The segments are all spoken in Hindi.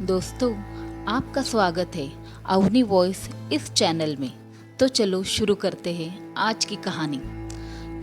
दोस्तों, आपका स्वागत है अवनी वॉइस इस चैनल में। तो चलो शुरू करते हैं आज की कहानी।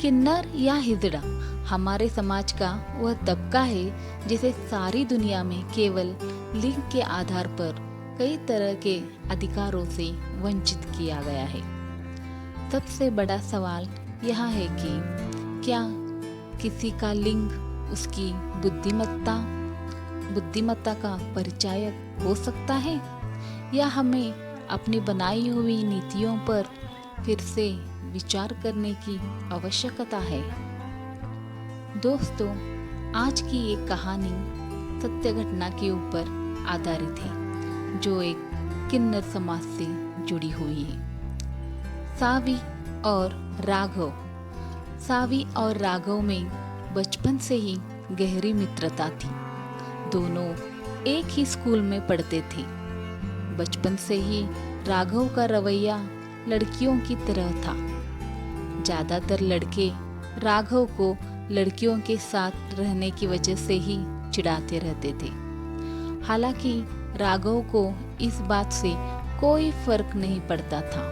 किन्नर या हिजड़ा हमारे समाज का वह तबका है जिसे सारी दुनिया में केवल लिंग के आधार पर कई तरह के अधिकारों से वंचित किया गया है। सबसे बड़ा सवाल यह है कि क्या किसी का लिंग उसकी बुद्धिमत्ता का परिचायक हो सकता है, या हमें अपनी बनाई हुई नीतियों पर फिर से विचार करने की आवश्यकता है। दोस्तों, आज की एक कहानी सत्य घटना के ऊपर आधारित है जो एक किन्नर समाज से जुड़ी हुई है। सावी और राघव में बचपन से ही गहरी मित्रता थी। दोनों एक ही स्कूल में पढ़ते थे। बचपन से ही राघव का रवैया लड़कियों की तरह था। ज्यादातर लड़के राघव को लड़कियों के साथ रहने की वजह से ही चिढ़ाते रहते थे। हालांकि राघव को इस बात से कोई फर्क नहीं पड़ता था।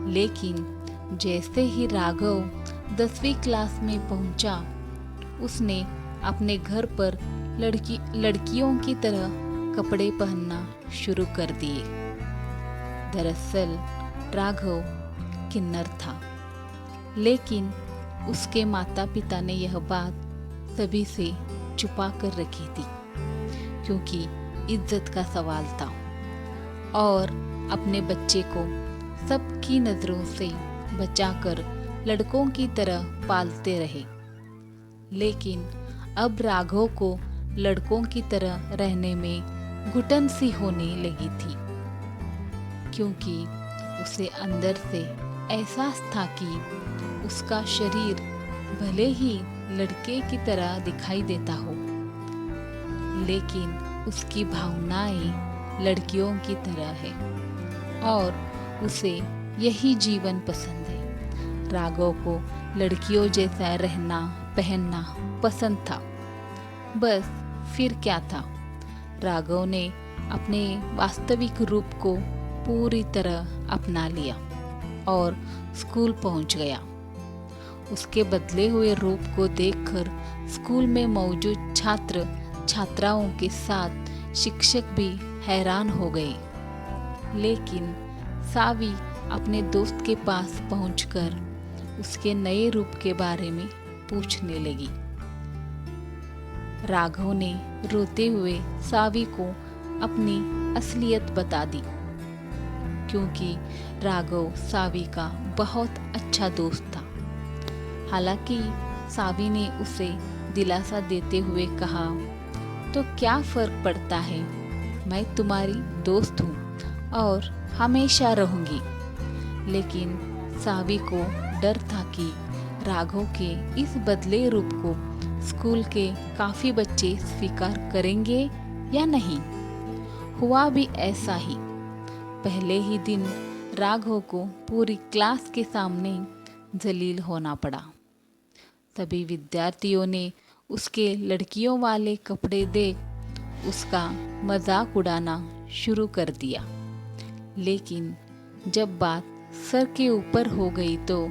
लेकिन जैसे ही राघव 10वीं क्लास में पहुंचा, उसने अपने घर पर लड़कियों की तरह कपड़े पहनना शुरू कर दिए। दरअसल राघव किन्नर था, लेकिन उसके माता पिता ने यह बात सभी से छुपा कर रखी थी, क्योंकि इज्जत का सवाल था और अपने बच्चे को सबकी नजरों से बचाकर लड़कों की तरह पालते रहे। लेकिन अब राघव को लड़कों की तरह रहने में घुटन सी होने लगी थी, क्योंकि उसे अंदर से एहसास था कि उसका शरीर भले ही लड़के की तरह दिखाई देता हो, लेकिन उसकी भावनाएं लड़कियों की तरह है और उसे यही जीवन पसंद है। राघव को लड़कियों जैसा रहना पहनना पसंद था। बस फिर क्या था, राघव ने अपने वास्तविक रूप को पूरी तरह अपना लिया और स्कूल पहुंच गया। उसके बदले हुए रूप को देखकर स्कूल में मौजूद छात्र छात्राओं के साथ शिक्षक भी हैरान हो गए। लेकिन सावी अपने दोस्त के पास पहुंचकर उसके नए रूप के बारे में पूछने लगी। राघव ने रोते हुए सावी को अपनी असलियत बता दी, क्योंकि राघव सावी का बहुत अच्छा दोस्त था। हालांकि सावी ने उसे दिलासा देते हुए कहा, तो क्या फर्क पड़ता है, मैं तुम्हारी दोस्त हूँ और हमेशा रहूंगी। लेकिन सावी को डर था कि राघव के इस बदले रूप को स्कूल के काफी बच्चे स्वीकार करेंगे या नहीं। हुआ भी ऐसा ही। पहले ही दिन राघव को पूरी क्लास के सामने जलील होना पड़ा। सभी विद्यार्थियों ने उसके लड़कियों वाले कपड़े देख उसका मजाक उड़ाना शुरू कर दिया। लेकिन जब बात सर के ऊपर हो गई तो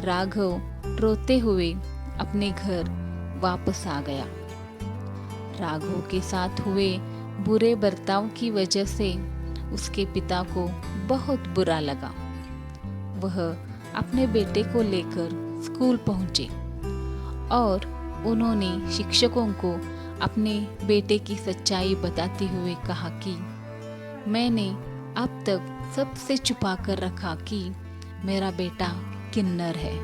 राघव रोते हुए अपने घर वापस आ गया। राघव के साथ हुए बुरे बर्ताव की वजह से उसके पिता को बहुत बुरा लगा। वह अपने बेटे को लेकर स्कूल पहुंचे और उन्होंने शिक्षकों को अपने बेटे की सच्चाई बताते हुए कहा कि मैंने अब तक सबसे छुपा कर रखा कि मेरा बेटा किन्नर है,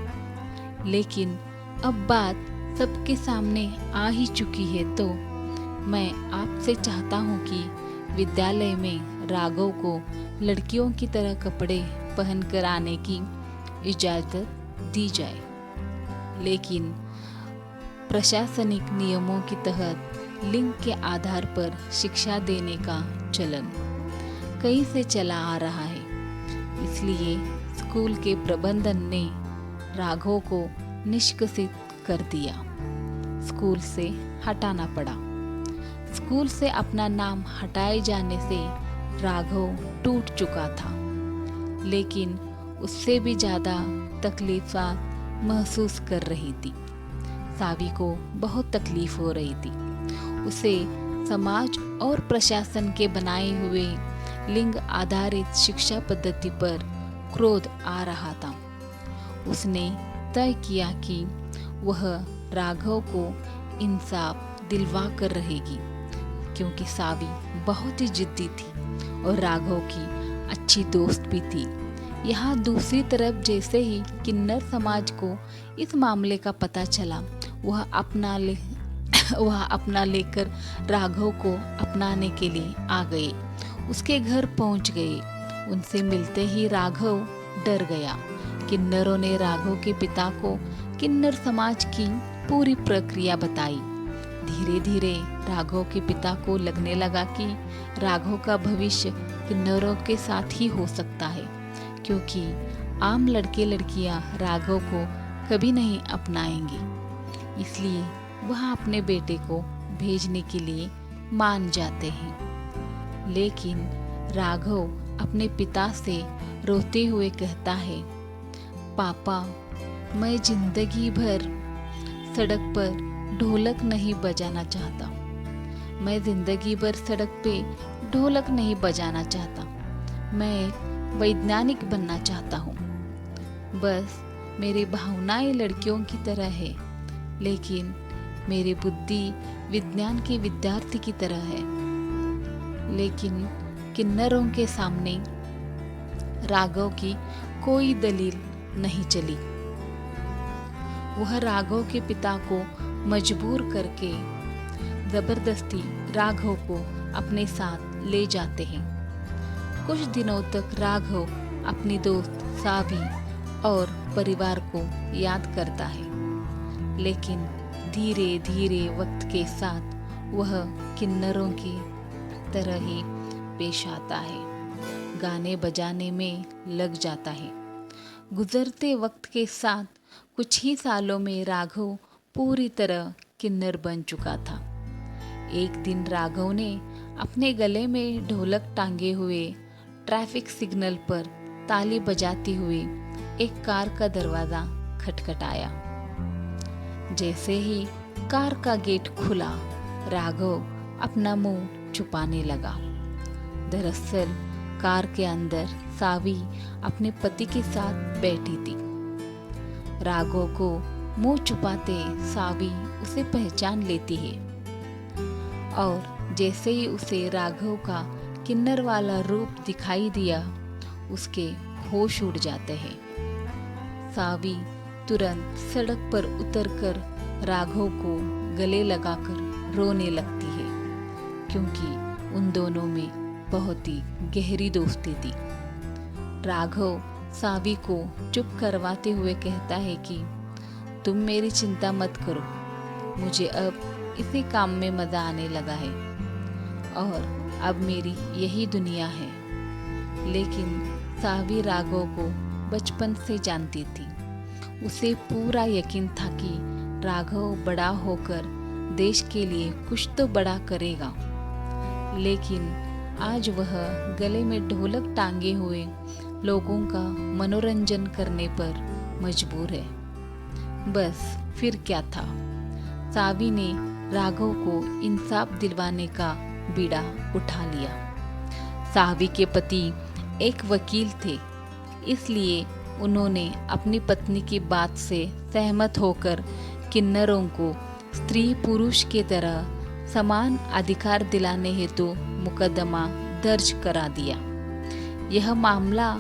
लेकिन अब बात सबके सामने आ ही चुकी है, तो मैं आपसे चाहता हूँ कि विद्यालय में राघव को लड़कियों की तरह कपड़े पहनकर आने की इजाज़त दी जाए। लेकिन प्रशासनिक नियमों के तहत लिंग के आधार पर शिक्षा देने का चलन कहीं से चला आ रहा है। इसलिए स्कूल के प्रबंधन ने राघव को निष्कासित कर दिया, स्कूल से हटाना पड़ा। स्कूल से अपना नाम हटाए जाने से राघव टूट चुका था, लेकिन उससे भी ज़्यादा तकलीफ़ात महसूस कर रही थी। सावी को बहुत तकलीफ हो रही थी। उसे समाज और प्रशासन के बनाए हुए लिंग आधारित शिक्षा पद्धति पर क्रोध आ रहा था। उसने तय किया कि वह राघव को इंसाफ दिलवा कर रहेगी, क्योंकि सावी बहुत ही जिद्दी थी और राघव की अच्छी दोस्त भी थी। यहाँ दूसरी तरफ जैसे ही किन्नर समाज को इस मामले का पता चला, वह अपना लेकर राघव को अपनाने के लिए आ गए। उसके घर पहुंच गए। उनसे मिलते ही राघव डर गया। किन्नरों ने राघव के पिता को किन्नर समाज की पूरी प्रक्रिया बताई। धीरे धीरे राघव के पिता को लगने लगा कि राघव का भविष्य किन्नरों के साथ ही हो सकता है, क्योंकि आम लड़के लड़कियां राघव को कभी नहीं अपनाएंगे। इसलिए वह अपने बेटे को भेजने के लिए मान जाते हैं। लेकिन राघव अपने पिता से रोते हुए कहता है, पापा, मैं जिंदगी भर सड़क पर ढोलक नहीं बजाना चाहता। मैं जिंदगी भर सड़क पे ढोलक नहीं बजाना चाहता। मैं एक वैज्ञानिक बनना चाहता हूँ। बस मेरी भावनाएं लड़कियों की तरह है, लेकिन मेरी बुद्धि विज्ञान के विद्यार्थी की तरह है। लेकिन किन्नरों के सामने राघव की कोई दलील नहीं चली। वह राघव के पिता को मजबूर करके जबरदस्ती राघव को अपने साथ ले जाते हैं। कुछ दिनों तक राघव अपनी दोस्त सावी और परिवार को याद करता है, लेकिन धीरे धीरे वक्त के साथ वह किन्नरों की तरह ही पेश आता है, गाने बजाने में लग जाता है। गुजरते वक्त के साथ कुछ ही सालों में राघव पूरी तरह किन्नर बन चुका था। एक दिन राघव ने अपने गले में ढोलक टांगे हुए ट्रैफिक सिग्नल पर ताली बजाते हुए एक कार का दरवाजा खटखटाया। जैसे ही कार का गेट खुला, राघव अपना मुंह छुपाने लगा। दरअसल कार के अंदर सावी अपने पति के साथ बैठी थी। राघव को मुंह छुपाते सावी उसे पहचान लेती है और जैसे ही उसे राघव का किन्नर वाला रूप दिखाई दिया, उसके होश उड़ जाते हैं। सावी तुरंत सड़क पर उतरकर राघव को गले लगाकर रोने लगती है, क्योंकि उन दोनों में बहुत ही गहरी दोस्ती थी। राघव सावी को चुप करवाते हुए कहता है कि तुम मेरी चिंता मत करो, मुझे अब इसी काम में मज़ा आने लगा है और अब मेरी यही दुनिया है। लेकिन सावी राघव को बचपन से जानती थी। उसे पूरा यकीन था कि राघव बड़ा होकर देश के लिए कुछ तो बड़ा करेगा। लेकिन आज वह गले में ढोलक टांगे हुए लोगों का मनोरंजन करने पर मजबूर है। बस फिर क्या था, सावी ने राघव को इंसाफ दिलवाने का बीड़ा उठा लिया। सावी के पति एक वकील थे, इसलिए उन्होंने अपनी पत्नी की बात से सहमत होकर किन्नरों को स्त्री पुरुष की तरह समान अधिकार दिलाने हेतु मुकदमा दर्ज करा दिया। यह मामला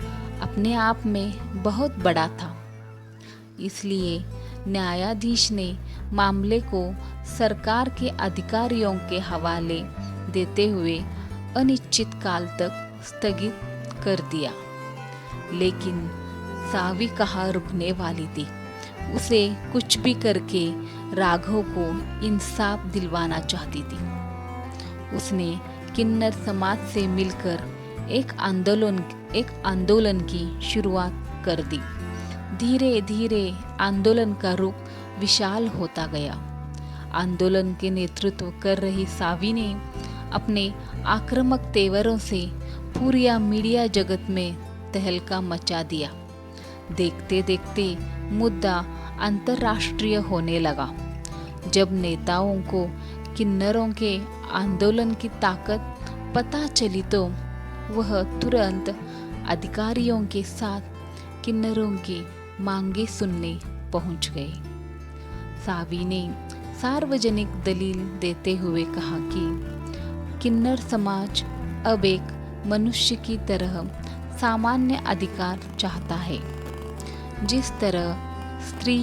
अपने आप में बहुत बड़ा था, इसलिए न्यायाधीश ने मामले को सरकार के अधिकारियों के हवाले देते हुए अनिश्चित काल तक स्थगित कर दिया। लेकिन सावी कहाँ रुकने वाली थी। उसे कुछ भी करके राघव को इंसाफ दिलवाना चाहती थी। उसने किन्नर समाज से मिलकर एक आंदोलन की शुरुआत कर दी। धीरे धीरे आंदोलन का रूप विशाल होता गया। आंदोलन के नेतृत्व कर रही सावी ने अपने आक्रामक तेवरों से पूरी मीडिया जगत में तहलका मचा दिया। देखते देखते मुद्दा अंतर्राष्ट्रीय होने लगा। जब नेताओं को किन्नरों के आंदोलन की ताकत पता चली तो वह तुरंत अधिकारियों के साथ किन्नरों की मांगे सुनने पहुंच गए। सावी ने सार्वजनिक दलील देते हुए कहा कि किन्नर समाज अब एक मनुष्य की तरह सामान्य अधिकार चाहता है। जिस तरह स्त्री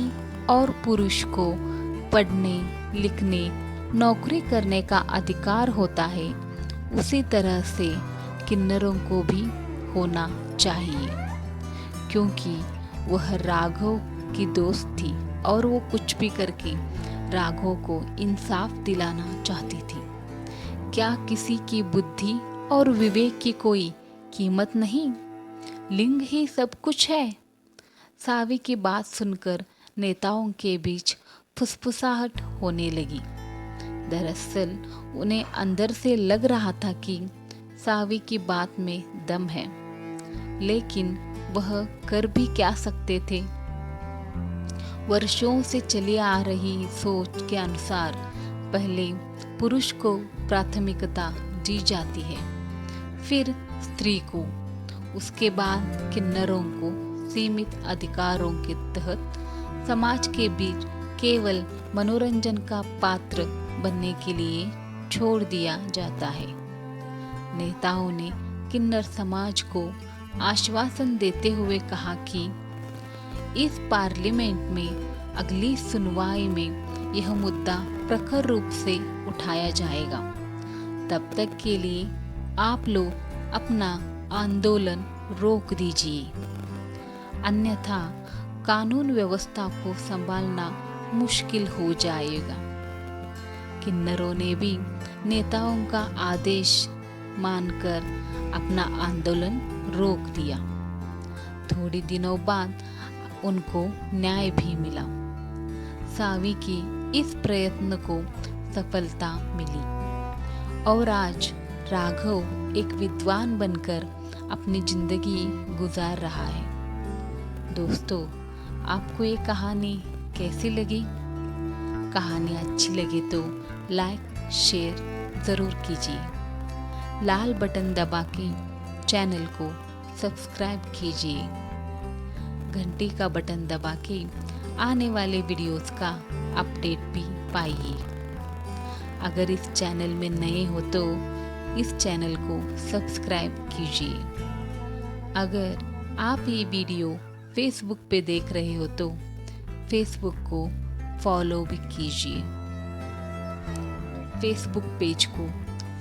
और पुरुष को पढ़ने, लिखने, नौकरी करने का अधिकार होता है, उसी तरह से किन्नरों को भी होना चाहिए। क्योंकि वह राघव की दोस्त थी और वो कुछ भी करके राघव को इंसाफ दिलाना चाहती थी। क्या किसी की बुद्धि और विवेक की कोई कीमत नहीं? लिंग ही सब कुछ है। सावी की बात सुनकर नेताओं के बीच फुसफुसाहट होने लगी। दरअसल उन्हें अंदर से लग रहा था कि सावी की बात में दम है, लेकिन वह कर भी क्या सकते थे। वर्षों से चली आ रही सोच के अनुसार पहले पुरुष को प्राथमिकता दी जाती है, फिर स्त्री को, उसके बाद किन्नरों को सीमित अधिकारों के तहत समाज के बीच केवल मनोरंजन का पात्र बनने के लिए छोड़ दिया जाता है। नेताओं ने किन्नर समाज को आश्वासन देते हुए कहा कि इस पार्लियामेंट में अगली सुनवाई में यह मुद्दा प्रखर रूप से उठाया जाएगा। तब तक के लिए आप लोग अपना आंदोलन रोक दीजिए, अन्यथा कानून व्यवस्था को संभालना मुश्किल हो जाएगा। किन्नरों ने भी नेताओं का आदेश मानकर अपना आंदोलन रोक दिया। थोड़े दिनों बाद उनको न्याय भी मिला। सावी की इस प्रयत्न को सफलता मिली और आज राघव एक विद्वान बनकर अपनी जिंदगी गुजार रहा है। दोस्तों, आपको ये कहानी कैसी लगी? कहानी अच्छी लगे तो लाइक शेयर ज़रूर कीजिए। लाल बटन दबा के चैनल को सब्सक्राइब कीजिए। घंटी का बटन दबा के आने वाले वीडियोस का अपडेट भी पाइए। अगर इस चैनल में नए हो तो इस चैनल को सब्सक्राइब कीजिए। अगर आप ये वीडियो फेसबुक पे देख रहे हो तो फेसबुक को फॉलो भी कीजिए। फेसबुक पेज को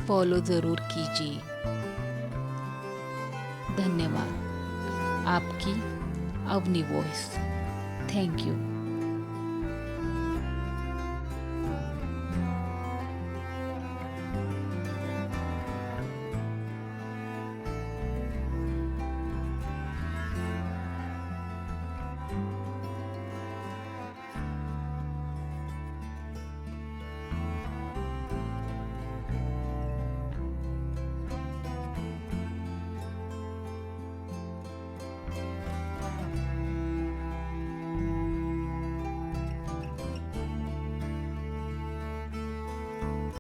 फॉलो ज़रूर कीजिए। धन्यवाद। आपकी अवनी वॉइस। Thank you.